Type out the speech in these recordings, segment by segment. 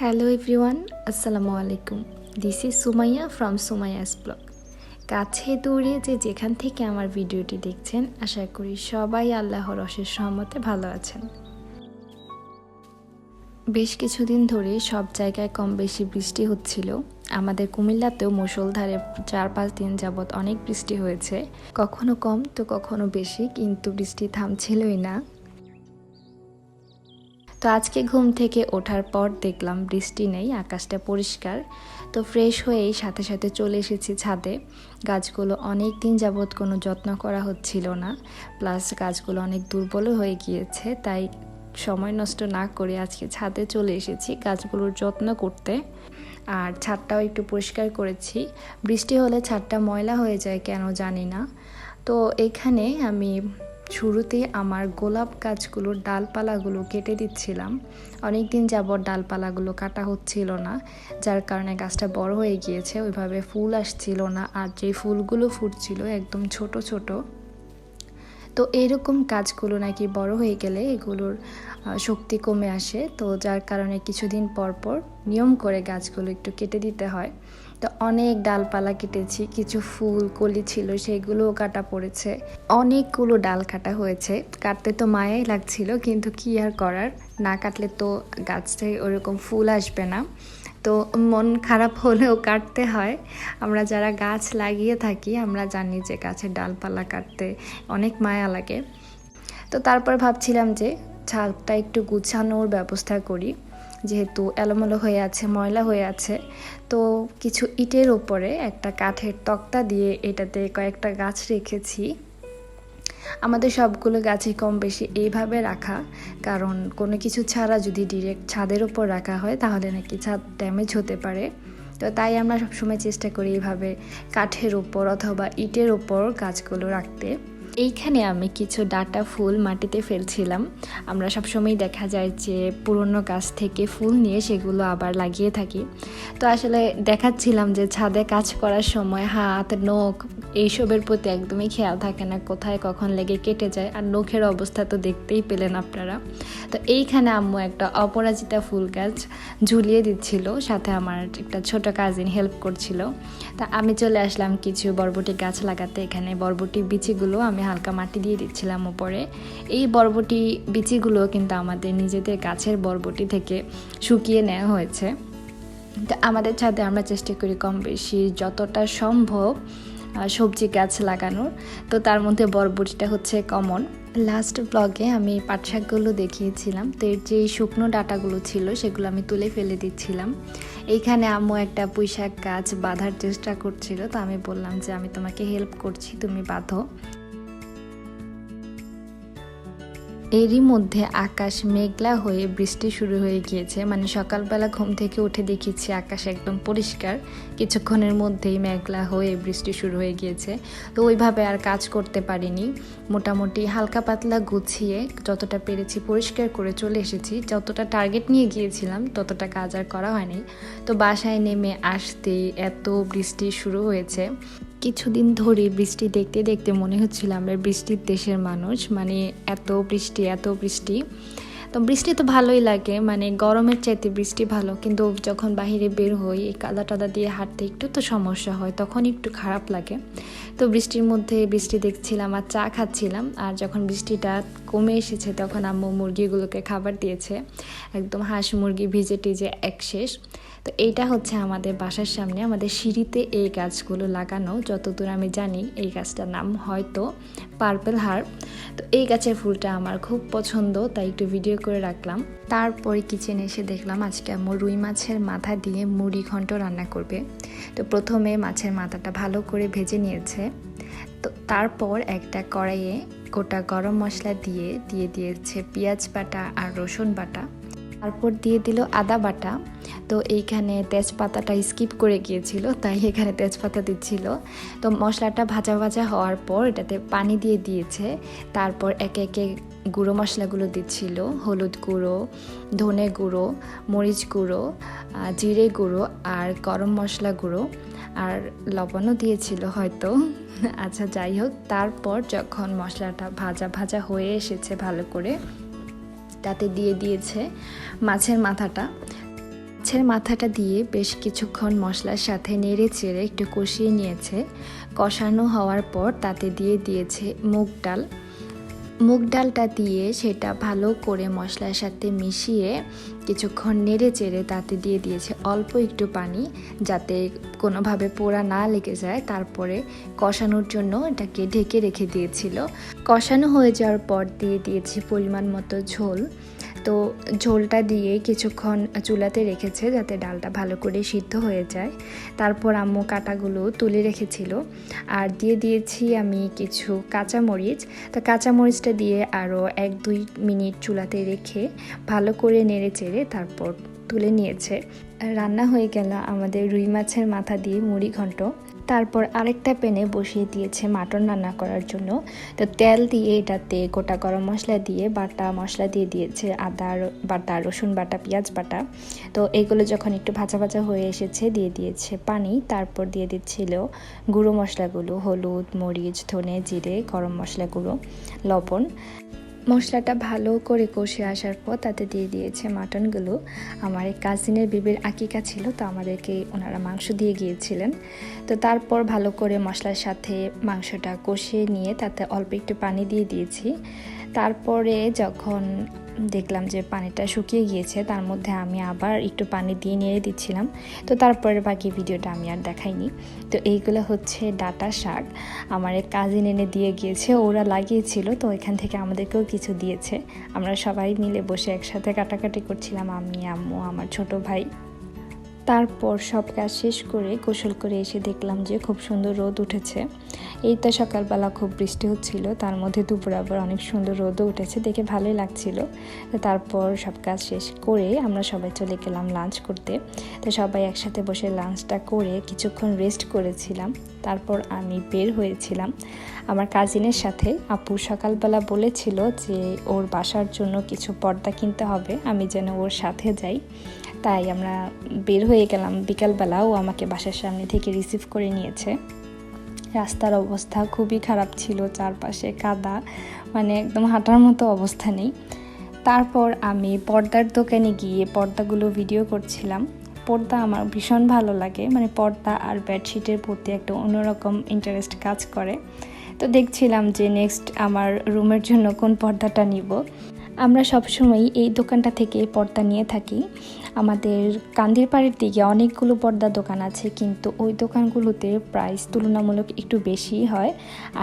Hello everyone, Assalamu alaikum. This is Sumaya from Sumaya's blog. কাছে দূরে যেখান থেকে আমার ভিডিওটি দেখছেন আশা করি সবাই আল্লাহর অশেষ রহমতে ভালো আছেন। বেশ কিছুদিন ধরে সব জায়গায় কম বেশি বৃষ্টি হচ্ছিল। আমাদের কুমিল্লাতেও মুষলধারে 4-5 দিন যাবৎ অনেক বৃষ্টি হয়েছে, কখনো কম তো কখনো বেশি, কিন্তু বৃষ্টি থামছিলই না। তো আজকে ঘুম থেকে ওঠার পর দেখলাম বৃষ্টি নেই, আকাশটা পরিষ্কার। তো ফ্রেশ হয়েই সাথে সাথে চলে এসেছি ছাদে। গাছগুলো অনেক দিন যাবৎ কোনো যত্ন করা হচ্ছিল না, প্লাস গাছগুলো অনেক দুর্বলও হয়ে গিয়েছে, তাই সময় নষ্ট না করে আজকে ছাদে চলে এসেছি গাছগুলোর যত্ন করতে। আর ছাদটাও একটু পরিষ্কার করেছি। বৃষ্টি হলে ছাদটা ময়লা হয়ে যায় কেন জানি না। তো এখানে আমি শুরুতে আমার গোলাপ গাছগুলোর ডালপালাগুলো কেটে দিচ্ছিলাম। অনেক দিন যাবৎ ডালপালাগুলো কাটা হচ্ছিল না, যার কারণে গাছটা বড় হয়ে গিয়েছে, ওইভাবে ফুল আসছিল না। আর যে ফুলগুলো ফুটছিল একদম ছোট ছোট। তো এরকম গাছগুলো নাকি বড় হয়ে গেলে এগুলোর শক্তি কমে আসে, তো যার কারণে কিছুদিন পর পর নিয়ম করে গাছগুলো একটু কেটে দিতে হয়। তো অনেক ডালপালা কেটেছি, কিছু ফুল কলি ছিল সেগুলোও কাটা পড়েছে, অনেকগুলো ডাল কাটা হয়েছে। কাটতে তো মায়াই লাগছিল, কিন্তু কি আর করার, না কাটলে তো গাছটায় ওরকম ফুল আসবে না। তো মন খারাপ হলেও কাটতে হয়। আমরা যারা গাছ লাগিয়ে থাকি আমরা জানি যে গাছের ডালপালা কাটতে অনেক মায়া লাগে। তো তারপর ভাবছিলাম যে ছাদটা একটু গুছানোর ব্যবস্থা করি, যেহেতু এলোমেলো হয়ে আছে, ময়লা হয়ে আছে। তো কিছু ইটের ওপরে একটা কাঠের তক্তা দিয়ে এটাতে কয়েকটা গাছ রেখেছি। আমাদের সবগুলো গাছই কম বেশি এইভাবে রাখা, কারণ কোনো কিছু ছাড়া যদি ডিরেক্ট ছাদের ওপর রাখা হয় তাহলে নাকি ছাদ ড্যামেজ হতে পারে। তো তাই আমরা সবসময় চেষ্টা করি এইভাবে কাঠের ওপর অথবা ইটের ওপর গাছগুলো রাখতে। এইখানে আমি কিছু ডাটা ফুল মাটিতে ফেলছিলাম। আমরা সবসময় দেখা যায় যে পুরনো গাছ থেকে ফুল নিয়ে সেগুলো আবার লাগিয়ে থাকি। তো আসলে দেখাচ্ছিলাম যে ছাদে কাজ করার সময় হাত, নখ এইসবের প্রতি একদমই খেয়াল থাকে না, কোথায় কখন লেগে কেটে যায়। আর নখের অবস্থা তো দেখতেই পেলেন আপনারা। তো এইখানে আম্মু একটা অপরাজিতা ফুল গাছ ঝুলিয়ে দিচ্ছিল, সাথে আমার একটা ছোট কাজিন হেল্প করছিল। তা আমি চলে আসলাম কিছু বরবটি গাছ লাগাতে। এখানে বরবটি বিচিগুলো আমি হালকা মাটি দিয়ে দিচ্ছিলাম উপরে। এই বরবটি বিচিগুলো কিন্তু আমাদের নিজেদের গাছের বরবটি থেকে শুকিয়ে নেওয়া হয়েছে। তো আমাদের ছাদে আমরা চেষ্টা করি কম বেশি যতটা সম্ভব সবজি গাছ লাগানোর। তো তার মধ্যে বরবটিটা হচ্ছে কমন। লাস্ট ব্লগে আমি পাট শাকগুলো দেখিয়েছিলাম, তো এর যে শুকনো ডাটাগুলো ছিল সেগুলো আমি তুলে ফেলে দিচ্ছিলাম। এইখানে আম্মু একটা পুঁই শাক গাছ বাঁধার চেষ্টা করছিল, তো আমি বললাম যে আমি তোমাকে হেল্প করছি, তুমি বাঁধো। এরই মধ্যে আকাশ মেঘলা হয়ে বৃষ্টি শুরু হয়ে গিয়েছে। মানে সকালবেলা ঘুম থেকে উঠে দেখেছি আকাশ একদম পরিষ্কার, কিছুক্ষণের মধ্যেই মেঘলা হয়ে বৃষ্টি শুরু হয়ে গিয়েছে। তো ওইভাবে আর কাজ করতে পারিনি, মোটামুটি হালকা পাতলা গুছিয়ে যতটা পেরেছি পরিষ্কার করে চলে এসেছি। যতটা টার্গেট নিয়ে গিয়েছিলাম ততটা কাজ আর করা হয়নি। তো বাসায় নেমে আসতেই এত বৃষ্টি শুরু হয়েছে। কিছুদিন ধরে বৃষ্টি দেখতে দেখতে মনে হচ্ছিল আমরা বৃষ্টির দেশের মানুষ, মানে এত বৃষ্টি এত বৃষ্টি। তো বৃষ্টি তো ভালোই লাগে, মানে গরমের চাইতে বৃষ্টি ভালো, কিন্তু যখন বাইরে বের হই এই কাদা টাদা দিয়ে হাঁটতে একটু তো সমস্যা হয়, তখন একটু খারাপ লাগে। তো বৃষ্টির মধ্যে বৃষ্টি দেখছিলাম আর চা খাচ্ছিলাম। আর যখন বৃষ্টিটা কমে এসেছে তখন আম্মু মুরগিগুলোকে খাবার দিয়েছে, একদম হাঁস মুরগি ভিজে টিজে এক শেষ। তো এইটা হচ্ছে আমাদের বাসার সামনে, আমাদের সিঁড়িতে এই গাছগুলো লাগানো। যতদূর আমি জানি এই গাছটার নাম হয়তো পার্পল হার্ব। তো এই গাছের ফুলটা আমার খুব পছন্দ, তাই একটু ভিডিও করে রাখলাম। তারপরে কিচেনে এসে দেখলাম আজকে আম্মু রুই মাছের মাথা দিয়ে মুড়ি ঘন্ট রান্না করবে। তো প্রথমে মাছের মাথাটা ভালো করে ভেজে নিয়েছে। তো তারপর একটা কড়াইয়ে গোটা গরম মশলা দিয়ে দিয়েছে পেঁয়াজ বাটা আর রসুন বাটা, তারপর দিয়ে দিল আদা বাটা। তো এইখানে তেজপাতাটা স্কিপ করে গিয়েছিল, তাই এখানে তেজপাতা দিচ্ছিল। তো মশলাটা ভাজা ভাজা হওয়ার পর এটাতে পানি দিয়ে দিয়েছে। তারপর একে একে গুঁড়ো মশলাগুলো দিচ্ছিল, হলুদ গুঁড়ো, ধনে গুঁড়ো, মরিচ গুঁড়ো, জিরে গুঁড়ো আর গরম মশলা গুঁড়ো, আর লবণও দিয়েছিল হয়তো। আচ্ছা যাই হোক, তারপর যখন মশলাটা ভাজা ভাজা হয়ে এসেছে ভালো করে, তাতে দিয়ে দিয়েছে মাছের মাথাটা। মাছের মাথাটা দিয়ে বেশ কিছুক্ষণ মশলার সাথে নেড়ে চেড়ে একটু কষিয়ে নিয়েছে। কষানো হওয়ার পর তাতে দিয়ে দিয়েছে মুগ ডালটা দিয়ে সেটা ভালো করে মশলার সাথে মিশিয়ে কিছুক্ষণ নেড়ে চেড়ে তাতে দিয়ে দিয়েছে অল্প একটু পানি, যাতে কোনোভাবে পোড়া না লেগে যায়। তারপরে কষানোর জন্য এটাকে ঢেকে রেখে দিয়েছিল। কষানো হয়ে যাওয়ার পর দিয়ে দিয়েছি পরিমাণ মতো ঝোল। তো ঝোলটা দিয়ে কিছুক্ষণ চুলাতে রেখেছে যাতে ডালটা ভালো করে সিদ্ধ হয়ে যায়। তারপর আম্মু কাটাগুলো তুলে রেখেছিল, আর দিয়ে দিয়েছি আমি কিছু কাঁচামরিচ। তো কাঁচামরিচটা দিয়ে আরও 1-2 মিনিট চুলাতে রেখে ভালো করে নেড়ে চেড়ে তারপর তুলে নিয়েছে। রান্না হয়ে গেল আমাদের রুই মাছের মাথা দিয়ে মুড়ি ঘন্ট। তারপর আরেকটা প্যানে বসিয়ে দিয়েছে মাটন রান্না করার জন্য। তো তেল দিয়ে এটাতে গোটা গরম মশলা দিয়ে বাটা মশলা দিয়ে দিয়েছে, আদা বাটা, রসুন বাটা, পেঁয়াজ বাটা। তো এগুলো যখন একটু ভাজা ভাজা হয়ে এসেছে দিয়ে দিয়েছে পানি। তারপর দিয়ে দিচ্ছিল গুঁড়ো মশলাগুলো, হলুদ, মরিচ, ধনে, জিরে, গরম মশলা গুঁড়ো, লবণ। মশলাটা ভালো করে কষে আসার পর তাতে দিয়ে দিয়েছে মাটনগুলো। আমার এক কাজিনের বিবির আকিকা ছিল, তো আমাদেরকে ওনারা মাংস দিয়ে গিয়েছিলেন। তো তারপর ভালো করে মশলার সাথে মাংসটা কষিয়ে নিয়ে তাতে অল্প একটু পানি দিয়ে দিয়েছি। তারপরে যখন দেখলাম যে পানিটা শুকিয়ে গিয়েছে, তার মধ্যে আমি আবার একটু পানি দিয়ে নেড়ে দিচ্ছিলাম। তো তারপরে বাকি ভিডিওটা আমি আর দেখাইনি। তো এইগুলো হচ্ছে ডাঁটা শাক, আমার এক কাজিন এনে দিয়ে গিয়েছে, ওরা লাগিয়েছিল, তো এখান থেকে আমাদেরকেও কিছু দিয়েছে। আমরা সবাই মিলে বসে একসাথে কাটাকাটি করছিলাম, আমি, আম্মু, আমার ছোট ভাই। তারপর সব কাজ শেষ করে গোসল করে এসে দেখলাম যে খুব সুন্দর রোদ উঠেছে। এই তো সকালবেলা খুব বৃষ্টি হচ্ছিল, তার মধ্যে দুপুর আবার অনেক সুন্দর রোদও উঠেছে, দেখে ভালোই লাগছিল। তারপর সব কাজ শেষ করে আমরা সবাই চলে গেলাম লাঞ্চ করতে। তো সবাই একসাথে বসে লাঞ্চটা করে কিছুক্ষণ রেস্ট করেছিলাম। তারপর আমি বের হয়েছিলাম আমার কাজিনের সাথে। আপু সকালবেলা বলেছিল যে ওর বাসার জন্য কিছু পর্দা কিনতে হবে, আমি যেন ওর সাথে যাই। তাই আমরা বের হয়ে গেলাম বিকালবেলা। ও আমাকে বাসার সামনে থেকে রিসিভ করে নিয়েছে। রাস্তার অবস্থা খুবই খারাপ ছিল, চারপাশে কাদা, মানে একদম হাঁটার মতো অবস্থা নেই। তারপর আমি পর্দার দোকানে গিয়ে পর্দাগুলো ভিডিও করছিলাম। পর্দা আমার ভীষণ ভালো লাগে, মানে পর্দা আর বেডশিটের প্রতি একটা অন্যরকম ইন্টারেস্ট কাজ করে। তো দেখছিলাম যে নেক্সট আমার রুমের জন্য কোন পর্দাটা নিব। আমরা সবসময় এই দোকানটা থেকে পর্দা নিয়ে থাকি। আমাদের কান্দিরপাড়ের দিকে অনেকগুলো পর্দার দোকান আছে, কিন্তু ওই দোকানগুলোতে প্রাইস তুলনামূলক একটু বেশি হয়।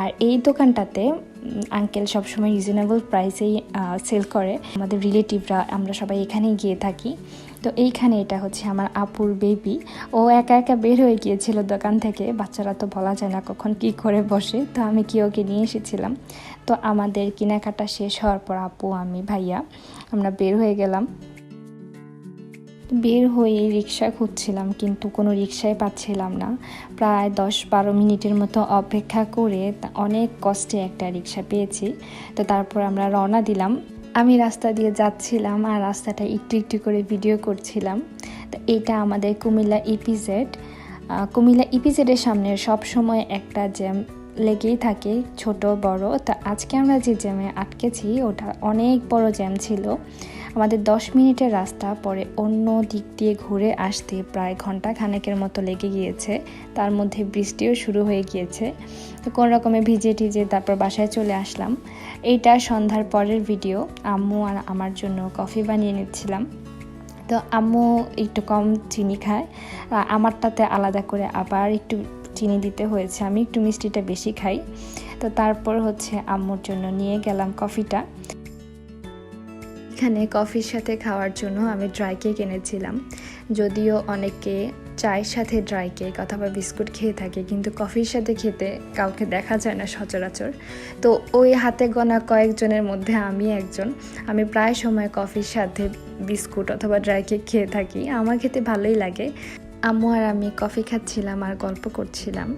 আর এই দোকানটাতে আঙ্কেল সবসময় রিজনেবল প্রাইসেই সেল করে। আমাদের রিলেটিভরা আমরা সবাই এখানেই গিয়ে থাকি। তো এইখানে এটা হচ্ছে আমার আপুর বেবি, ও একা একা বের হয়ে গিয়েছিল দোকান থেকে। বাচ্চারা তো বলা যায় না কখন কি করে বসে, তো আমি কি ওকে নিয়ে এসেছিলাম। তো আমাদের কেনাকাটা শেষ হওয়ার পর আপু, আমি, ভাইয়া আমরা বের হয়ে গেলাম। বের হয়ে রিক্সা খুঁজছিলাম, কিন্তু কোনো রিক্সাই পাচ্ছিলাম না। প্রায় 10-12 মিনিটের মতো অপেক্ষা করে অনেক কষ্টে একটা রিক্সা পেয়েছি। তো তারপর আমরা রওনা দিলাম। আমি রাস্তা দিয়ে যাচ্ছিলাম আর রাস্তাটা একটু একটু করে ভিডিও করছিলাম। তো এটা আমাদের কুমিল্লা ইপিজেড। কুমিল্লা ইপিজেডের সামনে সব সময় একটা জ্যাম লেগেই থাকে, ছোট বড়। তো আজকে আমরা যে জ্যামে আটকেছি ওটা অনেক বড় জ্যাম ছিল। আমাদের 10 মিনিটের রাস্তা, পরে অন্য দিক দিয়ে ঘুরে আসতে প্রায় ঘন্টা খানেকের মতো লেগে গিয়েছে। তার মধ্যে বৃষ্টিও শুরু হয়ে গিয়েছে। তো কোন রকমে ভিজে টিজে তারপর বাসায় চলে আসলাম। এইটা সন্ধ্যার পরের ভিডিও। আম্মু আর আমার জন্য কফি বানিয়ে নিচ্ছিলাম। তো আম্মু একটু কম চিনি খায়, আমারটাতে আলাদা করে আবার একটু চিনি দিতে হয়েছে, আমি একটু মিষ্টিটা বেশি খাই। তো তারপর হচ্ছে আম্মুর জন্য নিয়ে গেলাম কফিটা। এখানে কফির সাথে খাওয়ার জন্য আমি ড্রাই কেক এনেছিলাম। যদিও অনেকে চায়ের সাথে ড্রাই কেক অথবা বিস্কুট খেয়ে থাকে, কিন্তু কফির সাথে খেতে কাউকে দেখা যায় না সচরাচর। তো ওই হাতে গোনা কয়েকজনের মধ্যে আমি একজন। আমি প্রায় সময় কফির সাথে বিস্কুট অথবা ড্রাই কেক খেয়ে থাকি, আমার খেতে ভালোই লাগে। আম্মু আর আমি কফি খাচ্ছিলাম আর গল্প করছিলাম।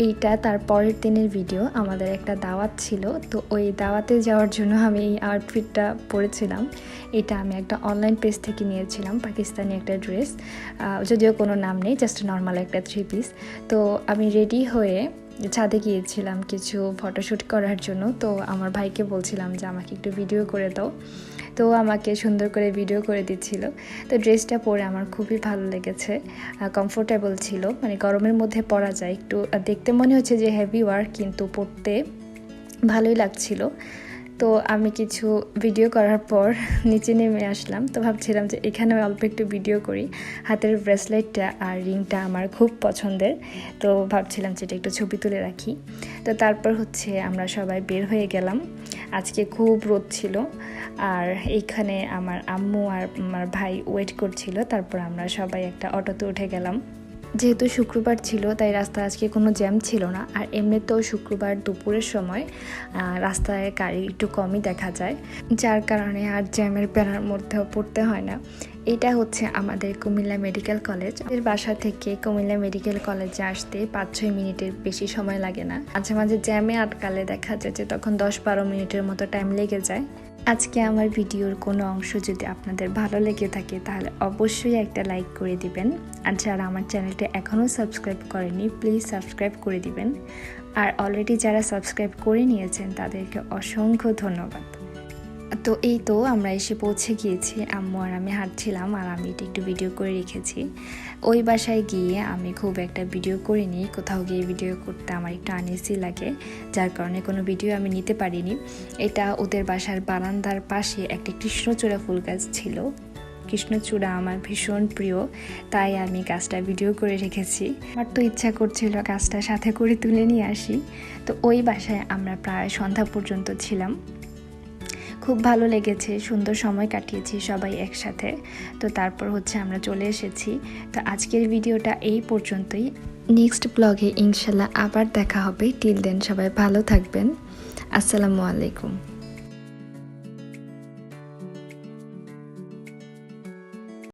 এইটা তার পরের দিনের ভিডিও। আমাদের একটা দাওয়াত ছিল, তো ওই দাওয়াতে যাওয়ার জন্য আমি এই আউটফিটটা পরেছিলাম। এটা আমি একটা অনলাইন পেজ থেকে নিয়েছিলাম, পাকিস্তানি একটা ড্রেস, যদিও কোনো নাম নেই, জাস্ট নর্মাল একটা 3 পিস। তো আমি রেডি হয়ে ছাদে গিয়েছিলাম কিছু ফটোশ্যুট করার জন্য। তো আমার ভাইকে বলছিলাম যে আমাকে একটু ভিডিও করে দাও, তো আমাকে সুন্দর করে ভিডিও করে দিচ্ছিল। তো ড্রেসটা পরে আমার খুবই ভালো লেগেছে, কমফোর্টেবল ছিল, মানে গরমের মধ্যে পরা যায়। একটু দেখতে মনে হচ্ছে যে হেভি ওয়ার্ক, কিন্তু পরতে ভালোই লাগছিল। তো আমি কিছু ভিডিও করার পর নিচে নেমে আসলাম। তো ভাবছিলাম যে এখানে অল্প একটু ভিডিও করি। হাতের ব্রেসলেটটা আর রিংটা আমার খুব পছন্দের, তো ভাবছিলাম যে এটা একটু ছবি তুলে রাখি। তো তারপর হচ্ছে আমরা সবাই বের হয়ে গেলাম। আজকে খুব রোদ ছিল, আর এইখানে আমার আম্মু আর আমার ভাই ওয়েট করছিল। তারপর আমরা সবাই একটা অটোতে উঠে গেলাম। যেহেতু শুক্রবার ছিল তাই রাস্তায় আজকে কোনো জ্যাম ছিল না, আর এমনিতেও শুক্রবার দুপুরের সময় রাস্তায় গাড়ি একটু কমই দেখা যায়, যার কারণে আর জ্যামের প্যারার মধ্যেও পড়তে হয় না। এটা হচ্ছে আমাদের কুমিল্লা মেডিকেল কলেজ। এর বাসা থেকে কুমিল্লা মেডিকেল কলেজে আসতে 5-6 মিনিটের বেশি সময় লাগে না। মাঝে মাঝে জ্যামে আটকালে দেখা যায় যে তখন 10-12 মিনিটের মতো টাইম লেগে যায়। আজকে আমার ভিডিওর কোনো অংশ যদি আপনাদের ভালো লেগে থাকে তাহলে অবশ্যই একটা লাইক করে দিবেন, আর যারা আমার চ্যানেলটা এখনও সাবস্ক্রাইব করেনি প্লিজ সাবস্ক্রাইব করে দিবেন, আর অলরেডি যারা সাবস্ক্রাইব করে নিয়েছেন তাদেরকে অসংখ্য ধন্যবাদ। তো এই তো আমরা এসে পৌঁছে গিয়েছি। আম্মু আর আমি হাঁটছিলাম, আর আমি এটা একটু ভিডিও করে রেখেছি। ওই বাসায় গিয়ে আমি খুব একটা ভিডিও করিনি, কোথাও গিয়ে ভিডিও করতে আমার একটু আনইজি লাগে, যার কারণে কোনো ভিডিও আমি নিতে পারিনি। এটা ওদের বাসার বারান্দার পাশে একটা কৃষ্ণচূড়া ফুল গাছ ছিল। কৃষ্ণচূড়া আমার ভীষণ প্রিয়, তাই আমি গাছটা ভিডিও করে রেখেছি। আমার তো ইচ্ছা করছিল গাছটা সাথে করে তুলে নিয়ে আসি। তো ওই বাসায় আমরা প্রায় সন্ধ্যা পর্যন্ত ছিলাম, খুব ভালো লেগেছে, সুন্দর সময় কাটিয়েছি সবাই একসাথে। তো তারপর হচ্ছে আমরা চলে এসেছি। তো আজকের ভিডিওটা এই পর্যন্তই। নেক্সট ব্লগে ইনশাল্লাহ আবার দেখা হবে। টিল দেন সবাই ভালো থাকবেন। আসসালামু আলাইকুম।